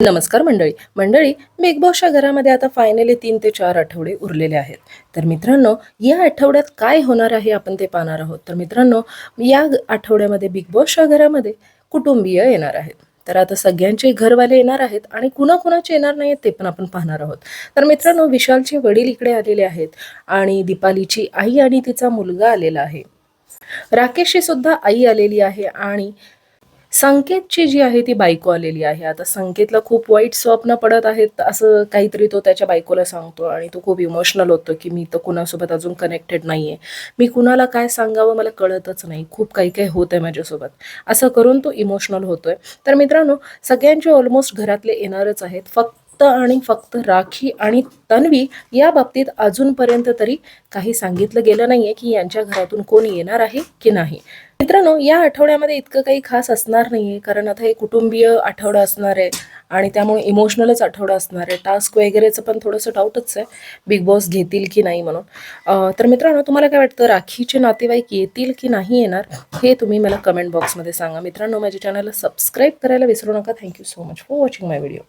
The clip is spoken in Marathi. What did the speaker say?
नमस्कार मंडळी. मंडळी, बिग बॉसच्या घरामध्ये आता फायनली 3 ते 4 आठवडे उरलेले आहेत. तर मित्रांनो, या आठवड्यात काय होणार आहे आपण ते पाहणार आहोत. तर मित्रांनो, या आठवड्यामध्ये बिग बॉसच्या घरामध्ये कुटुंबीय येणार आहेत. तर आता सगळ्यांचे घरवाले येणार आहेत आणि कुणाकुणाचे येणार नाहीत ते पण आपण पाहणार आहोत. तर मित्रांनो, विशालचे वडील इकडे आलेले आहेत आणि दीपालीची आई आणि तिचा मुलगा आलेला आहे. राकेशची सुद्धा आई आलेली आहे आणि संकेतची जी आहे ती बायको आलेली आहे. आता संकेतला खूप वाईट स्वप्न पडत आहेत असं काहीतरी तो त्याच्या बायकोला सांगतो आणि तो खूप इमोशनल होतो की मी तर कुणासोबत अजून कनेक्टेड नाहीये. मी कुणाला काय सांगावं मला कळतच नाही. खूप काही होत आहे माझ्यासोबत. असं करून तो इमोशनल होतोय. तर मित्रांनो, सगळ्यांचे ऑलमोस्ट घरातले येणारच आहेत. फक्त आणि फक्त राखी आणि तन्वी या बाबतीत अजूनपर्यंत तरी काही सांगितलं गेलं नाहीये की यांच्या घरातून कोण येणार आहे की नाही. मित्रांनो, या आठवड्यामध्ये इतकं काही खास असणार नाहीये कारण आता हे कुटुंबीय आठवडा असणार आहे आणि त्यामुळे इमोशनलच आठवडा असणार आहे. टास्क वगैरेचं पण थोडंसं डाऊटच आहे, बिग बॉस घेतील की नाही म्हणून. तर मित्रांनो, तुम्हाला काय वाटतं, राखीचे नातेवाईक येतील की नाही येणार हे तुम्ही मला कमेंट बॉक्समध्ये सांगा. मित्रांनो, माझ्या चॅनलला सबस्क्राईब करायला विसरू नका. Thank you so much for watching my video.